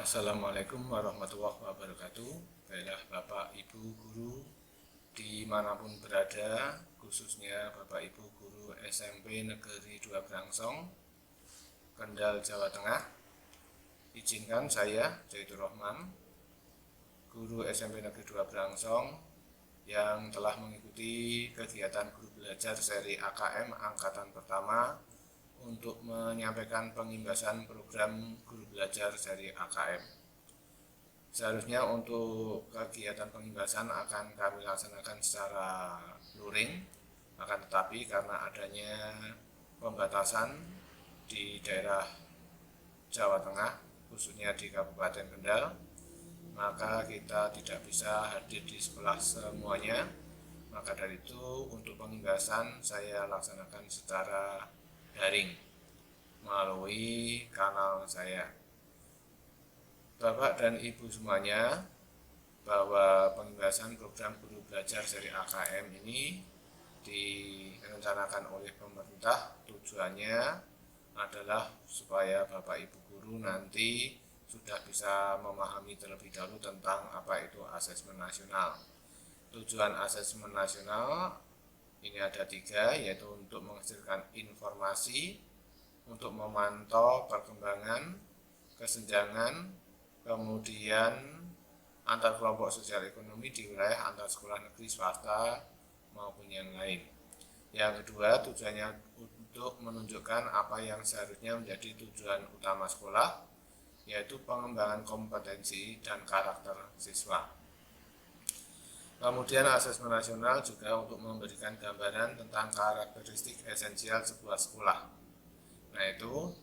Assalamualaikum warahmatullahi wabarakatuh. Baiklah Bapak Ibu Guru dimanapun berada, khususnya Bapak Ibu Guru SMP Negeri 2 Brangsong, Kendal, Jawa Tengah. Izinkan saya, Zaidur Rahman, Guru SMP Negeri 2 Brangsong yang telah mengikuti kegiatan guru belajar seri AKM Angkatan Pertama untuk menyampaikan pengimbasan program guru belajar seri AKM. Seharusnya untuk kegiatan pengimbasan akan kami laksanakan secara luring, akan tetapi karena adanya pembatasan di daerah Jawa Tengah, khususnya di Kabupaten Kendal, maka kita tidak bisa hadir di sekolah semuanya. Maka dari itu untuk pengimbasan saya laksanakan secara daring melalui kanal saya. Bapak dan Ibu semuanya, bahwa pengimbasan program guru belajar seri AKM ini direncanakan oleh pemerintah. Tujuannya adalah supaya Bapak Ibu guru nanti sudah bisa memahami terlebih dahulu tentang apa itu asesmen nasional. Tujuan asesmen nasional ini ada 3, yaitu untuk menghasilkan informasi, untuk memantau perkembangan, kesenjangan, kemudian antar kelompok sosial ekonomi di wilayah antar sekolah negeri swasta maupun yang lain. Yang kedua, tujuannya untuk menunjukkan apa yang seharusnya menjadi tujuan utama sekolah, yaitu pengembangan kompetensi dan karakter siswa. Kemudian asesmen nasional juga untuk memberikan gambaran tentang karakteristik esensial sebuah sekolah. Nah, itu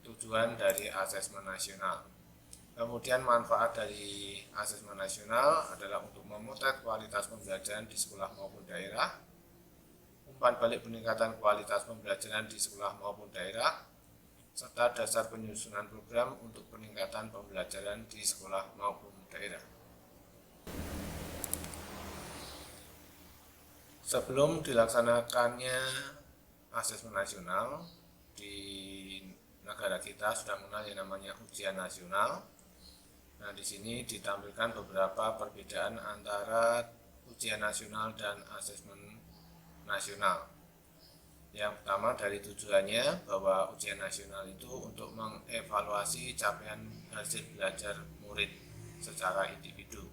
tujuan dari asesmen nasional. Kemudian manfaat dari asesmen nasional adalah untuk memotret kualitas pembelajaran di sekolah maupun daerah, umpan balik peningkatan kualitas pembelajaran di sekolah maupun daerah, serta dasar penyusunan program untuk peningkatan pembelajaran di sekolah maupun daerah. Sebelum dilaksanakannya asesmen nasional, di negara kita sudah mengenal yang namanya ujian nasional. Nah, di sini ditampilkan beberapa perbedaan antara ujian nasional dan asesmen nasional. Yang pertama, dari tujuannya, bahwa ujian nasional itu untuk mengevaluasi capaian hasil belajar murid secara individu.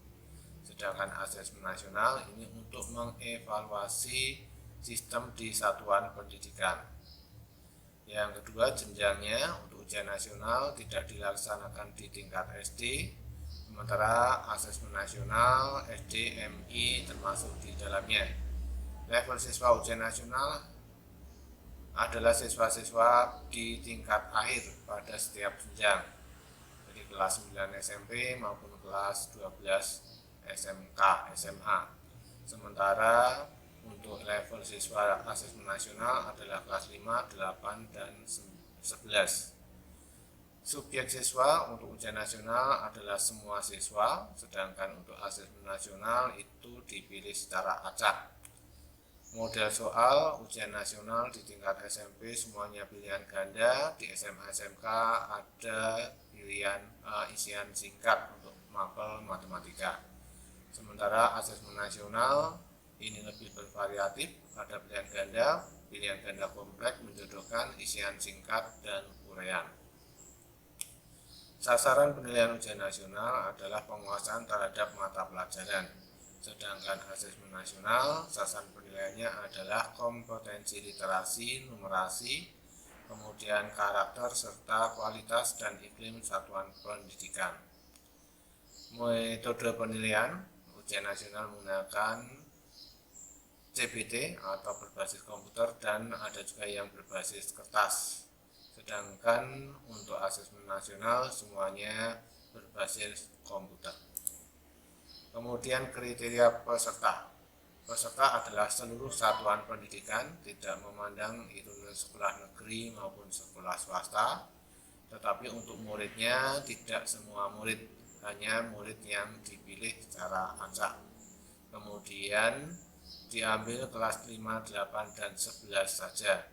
Sedangkan asesmen nasional ini untuk mengevaluasi sistem di satuan pendidikan. Yang kedua, jenjangnya untuk ujian nasional tidak dilaksanakan di tingkat SD, sementara asesmen nasional SD, MI termasuk di dalamnya. Level siswa ujian nasional adalah siswa-siswa di tingkat akhir pada setiap jenjang, jadi kelas 9 SMP maupun kelas 12 SMK, SMA. Sementara untuk level siswa asesmen nasional adalah kelas 5, 8, dan 11. Subjek siswa untuk ujian nasional adalah semua siswa, sedangkan untuk asesmen nasional itu dipilih secara acak. Model soal ujian nasional di tingkat SMP semuanya pilihan ganda, di SMA SMK ada pilihan isian singkat untuk mapel matematika. Sementara asesmen nasional ini lebih bervariatif, ada pilihan ganda kompleks menjodohkan isian singkat dan uraian. Sasaran penilaian ujian nasional adalah penguasaan terhadap mata pelajaran, sedangkan asesmen nasional sasaran penilaiannya adalah kompetensi literasi, numerasi, kemudian karakter serta kualitas dan iklim satuan pendidikan. Metode penilaian ujian nasional menggunakan CBT atau berbasis komputer, dan ada juga yang berbasis kertas. Sedangkan untuk asesmen nasional semuanya berbasis komputer. Kemudian kriteria peserta. Peserta adalah seluruh satuan pendidikan, tidak memandang itu sekolah negeri maupun sekolah swasta. Tetapi untuk muridnya tidak semua murid, hanya murid yang dipilih secara acak. Kemudian diambil kelas 5, 8, dan 11 saja.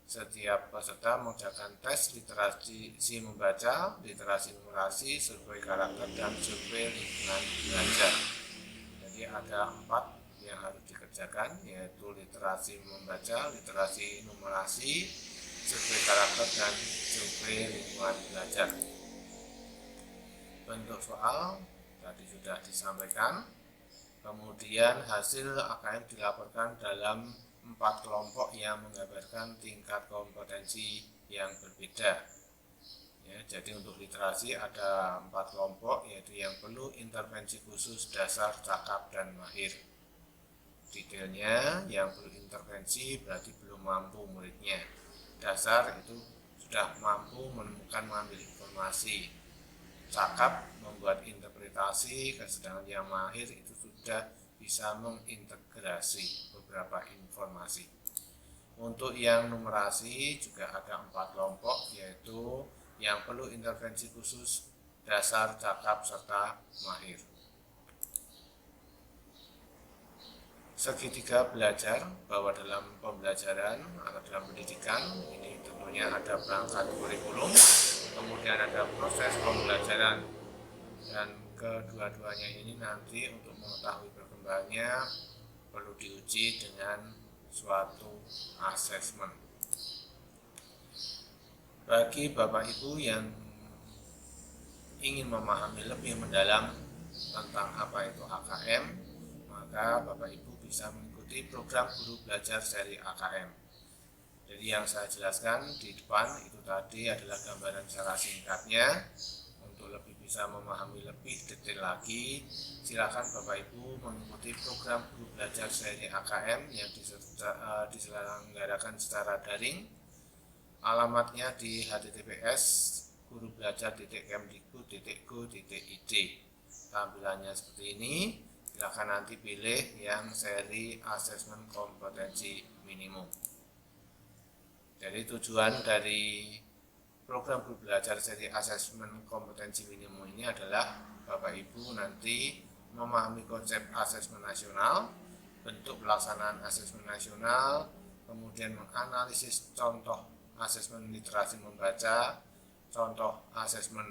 Setiap peserta mengerjakan tes literasi membaca, literasi numerasi, survei karakter, dan survei lingkungan belajar. Jadi ada 4 yang harus dikerjakan, yaitu literasi membaca, literasi numerasi, survei karakter, dan survei lingkungan belajar. Bentuk soal tadi sudah disampaikan. Kemudian hasil AKM dilaporkan dalam 4 kelompok yang menggambarkan tingkat kompetensi yang berbeda. Ya, jadi untuk literasi ada 4 kelompok, yaitu yang perlu intervensi khusus, dasar, cakap, dan mahir. Detailnya, yang perlu intervensi berarti belum mampu muridnya. Dasar itu sudah mampu menemukan, mengambil informasi. Cakap membuat interpretasi, sedangkan yang mahir itu sudah bisa mengintegrasi beberapa informasi. Untuk yang numerasi juga ada 4 kelompok, yaitu yang perlu intervensi khusus, dasar, cakap, serta mahir. Segitiga belajar bahwa dalam pembelajaran atau dalam pendidikan ini tentunya ada perangkat kurikulum, kemudian ada proses pembelajaran, dan kedua-duanya ini nanti untuk mengetahui perkembangannya perlu diuji dengan suatu asesmen. Bagi Bapak Ibu yang ingin memahami lebih mendalam tentang apa itu AKM, maka Bapak Ibu bisa mengikuti program guru belajar seri AKM. Jadi yang saya jelaskan di depan itu tadi adalah gambaran secara singkatnya. Untuk lebih bisa memahami lebih detail lagi, silakan Bapak Ibu mengikuti program guru belajar seri AKM yang diselenggarakan secara daring. Alamatnya di https gurubelajar.kemdikbud.go.id. Tampilannya seperti ini. Silakan nanti pilih yang seri asesmen kompetensi minimum. Jadi tujuan dari program guru belajar seri asesmen kompetensi minimum ini adalah Bapak Ibu nanti memahami konsep asesmen nasional, bentuk pelaksanaan asesmen nasional, kemudian menganalisis contoh asesmen literasi membaca, contoh asesmen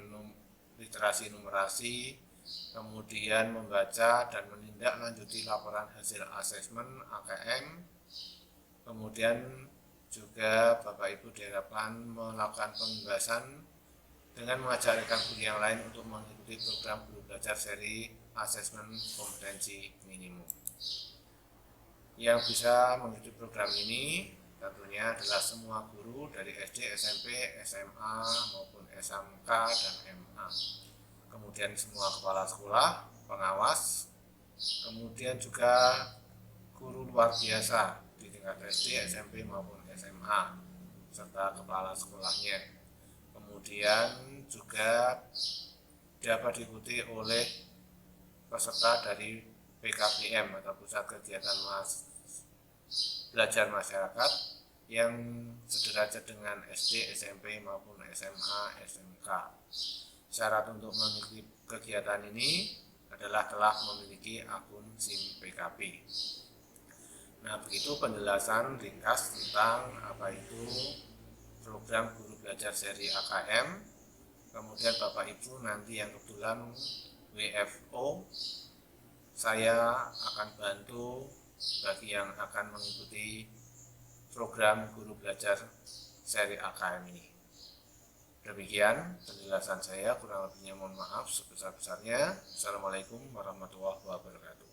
literasi numerasi, kemudian membaca dan menindaklanjuti laporan hasil asesmen AKM. Kemudian juga Bapak Ibu diharapkan melakukan pembahasan dengan mengajak rekan guru yang lain untuk mengikuti program guru belajar seri asesmen kompetensi minimum. Yang bisa mengikuti program ini tentunya adalah semua guru dari SD, SMP, SMA maupun SMK dan MA. Kemudian semua kepala sekolah, pengawas, kemudian juga guru luar biasa di tingkat SD, SMP maupun SMA, serta kepala sekolahnya. Kemudian juga dapat diikuti oleh peserta dari PKBM atau Pusat Kegiatan Belajar Masyarakat yang sederajat dengan SD, SMP maupun SMA, SMK. Syarat untuk mengikuti kegiatan ini adalah telah memiliki akun SIM PKP. Nah, begitu penjelasan ringkas tentang apa itu program guru belajar seri AKM. Kemudian Bapak Ibu nanti yang kebetulan WFO, saya akan bantu bagi yang akan mengikuti program guru belajar seri AKM ini. Demikian penjelasan saya, kurang lebihnya mohon maaf sebesar-besarnya. Assalamualaikum warahmatullahi wabarakatuh.